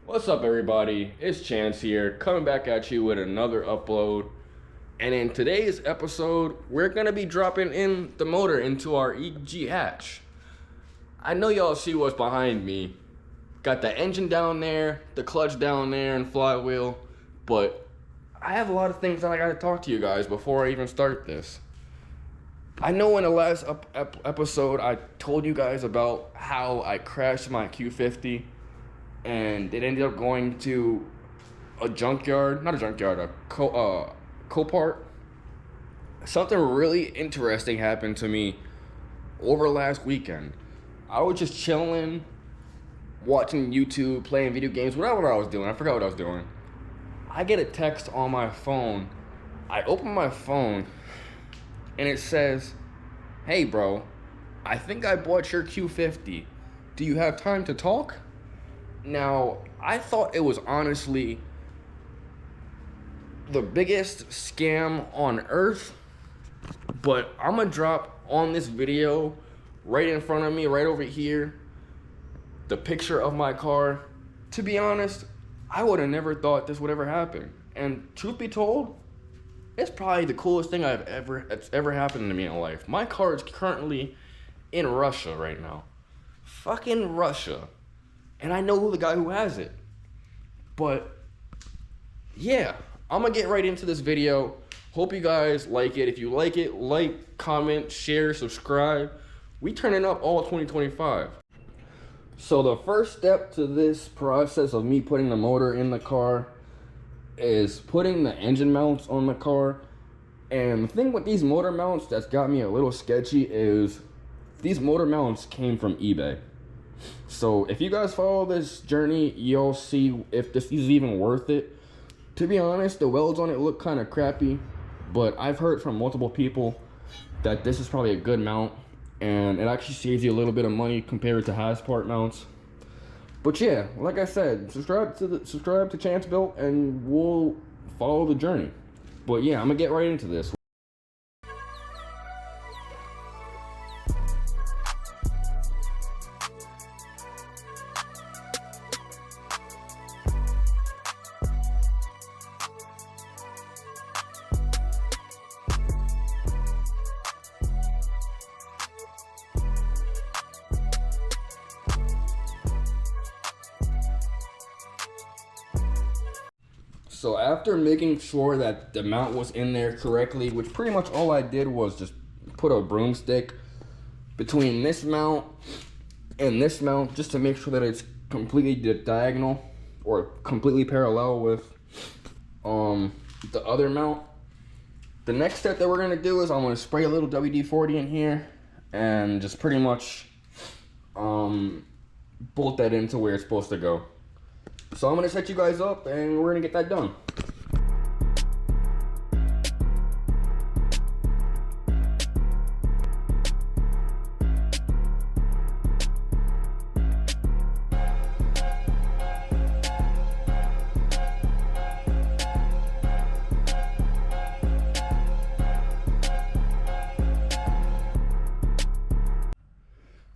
What's up, everybody? It's Chance here, coming back at you with another upload. And in today's episode, we're gonna be dropping in the motor into our EG hatch. I know y'all see what's behind me. Got the engine down there, the clutch down there, and flywheel. But I have a lot of things that I gotta talk to you guys before I even start this. I know in the last episode, I told you guys about how I crashed my Q50. And it ended up going to a junkyard, not a junkyard, a Copart. Something really interesting happened to me over last weekend. I was just chilling, watching YouTube, playing video games, whatever I was doing. I forgot what I was doing. I get a text on my phone. I open my phone, and it says, "Hey bro, I think I bought your Q50. Do you have time to talk?" Now, I thought it was honestly the biggest scam on earth, but I'm gonna drop on this video right in front of me, right over here, the picture of my car. To be honest, I would have never thought this would ever happen. And truth be told, it's probably the coolest thing that's ever happened to me in life. My car is currently in Russia right now. Fucking Russia. And I know the guy who has it. But yeah, I'm gonna get right into this video. Hope you guys like it. If you like it, like, comment, share, subscribe. We turning up all 2025. So the first step to this process of me putting the motor in the car is putting the engine mounts on the car. And the thing with these motor mounts that's got me a little sketchy is these motor mounts came from eBay. So if you guys follow this journey, you'll see if this is even worth it. To be honest, the welds on it look kind of crappy, but I've heard from multiple people that this is probably a good mount, and it actually saves you a little bit of money compared to Haspart mounts. But yeah, like I said, subscribe to Chance Built, and we'll follow the journey. But yeah, I'm gonna get right into this. So after making sure that the mount was in there correctly, which pretty much all I did was just put a broomstick between this mount and this mount just to make sure that it's completely diagonal or completely parallel with the other mount. The next step that we're gonna do is I'm gonna spray a little WD-40 in here and just pretty much bolt that into where it's supposed to go. So I'm gonna set you guys up and we're gonna get that done.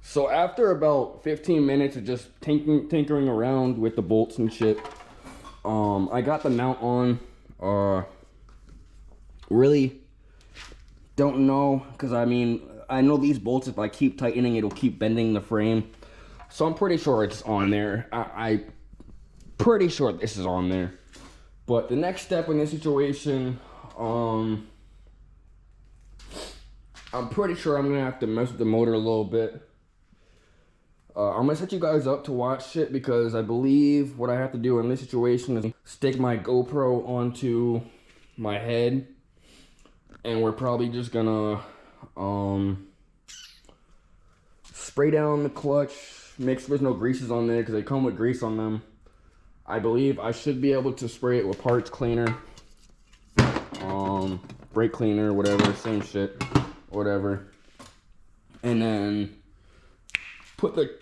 So after about 15 minutes of just tinkering around with the bolts and shit, I got the mount on. Really don't know, because I mean, I know these bolts, if I keep tightening, it'll keep bending the frame. So I'm pretty sure it's on there. I'm pretty sure this is on there. But the next step in this situation, I'm pretty sure I'm gonna have to mess with the motor a little bit. I'm gonna set you guys up to watch it, because I believe what I have to do in this situation is stick my GoPro onto my head, and we're probably just gonna spray down the clutch, make sure there's no greases on there, because they come with grease on them. I believe I should be able to spray it with parts cleaner, brake cleaner, whatever, same shit, whatever, and then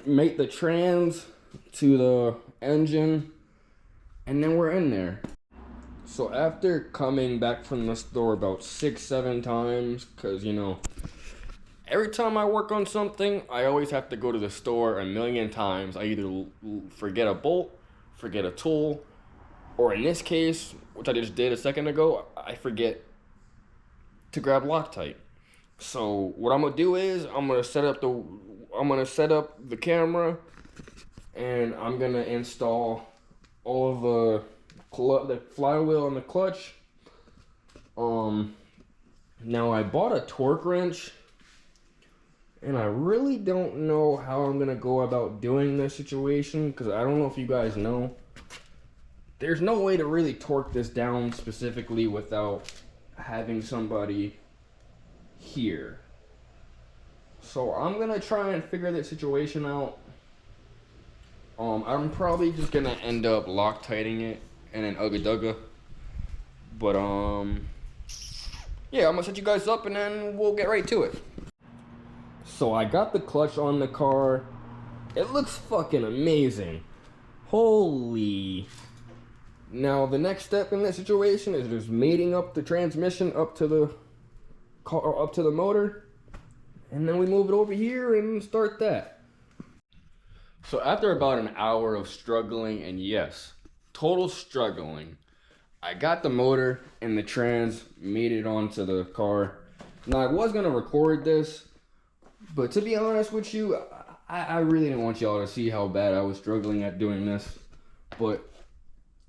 mate the trans to the engine, and then we're in there. So after coming back from the store about 6-7 times, because you know, every time I work on something, I always have to go to the store a million times. I either forget a bolt, forget a tool, or in this case, which I just did a second ago, I forget to grab Loctite. So what I'm gonna do is I'm gonna set up the camera, and I'm gonna install all of the flywheel and the clutch. Now I bought a torque wrench, and I really don't know how I'm gonna go about doing this situation, because I don't know if you guys know, there's no way to really torque this down specifically without having somebody here. So I'm gonna try and figure that situation out. I'm probably just gonna end up Loctiting it and then ugga dugga. But yeah, I'm gonna set you guys up and then we'll get right to it. So I got the clutch on the car. It looks fucking amazing. Holy. Now the next step in that situation is just mating up the transmission up to the car, up to the motor, and then we move it over here and start that. So after about an hour of struggling, and yes, total struggling, I got the motor and the trans mated onto the car. Now I was gonna record this, but to be honest with you, I really didn't want y'all to see how bad I was struggling at doing this. But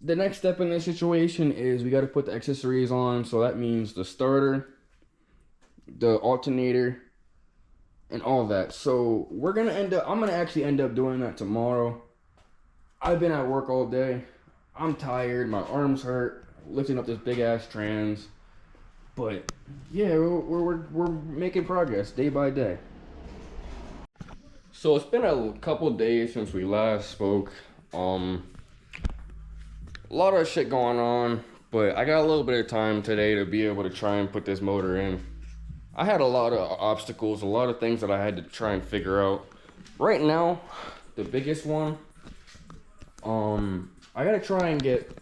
the next step in this situation is we got to put the accessories on. So that means the starter, the alternator, and all that. So I'm gonna actually end up doing that tomorrow. I've been at work all day. I'm tired. My arms hurt lifting up this big ass trans. But yeah, we're making progress day by day. So it's been a couple days since we last spoke. A lot of shit going on, but I got a little bit of time today to be able to try and put this motor in. I had a lot of obstacles, a lot of things that I had to try and figure out. Right now, the biggest one, I gotta try and get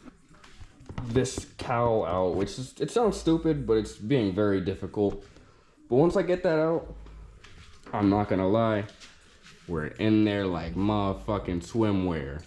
this cowl out, which is, it sounds stupid, but it's being very difficult. But once I get that out, I'm not gonna lie, we're in there like motherfucking swimwear.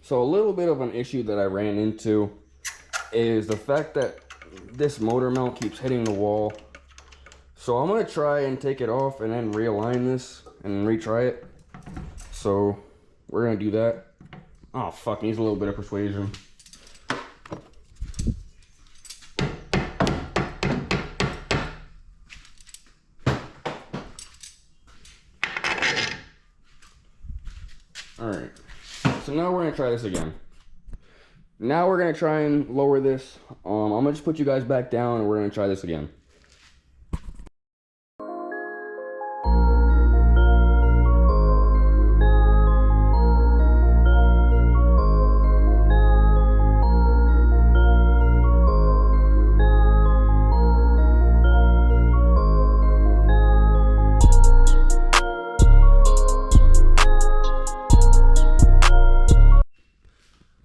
So a little bit of an issue that I ran into is the fact that this motor mount keeps hitting the wall. So I'm gonna try and take it off and then realign this and retry it. So we're gonna do that. Oh fuck, needs a little bit of persuasion. Alright. So now we're gonna try this again. Now we're gonna try and lower this. I'm gonna just put you guys back down and we're gonna try this again.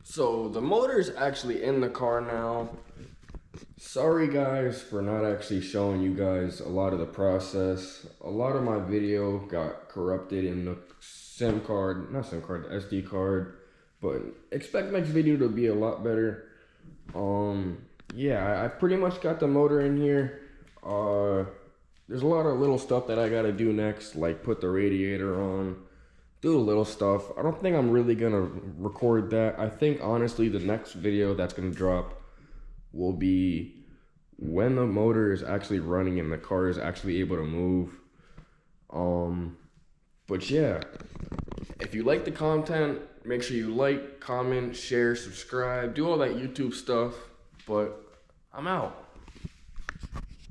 So the motor's actually in the car now. Sorry guys for not actually showing you guys a lot of the process. A lot of my video got corrupted in the the SD card. But expect next video to be a lot better. Yeah, I pretty much got the motor in here. There's a lot of little stuff that I gotta do next, like put the radiator on, do the little stuff. I don't think I'm really gonna record that. I think honestly the next video that's gonna drop will be when the motor is actually running and the car is actually able to move. But yeah, if you like the content, make sure you like, comment, share, subscribe, do all that YouTube stuff. But I'm out.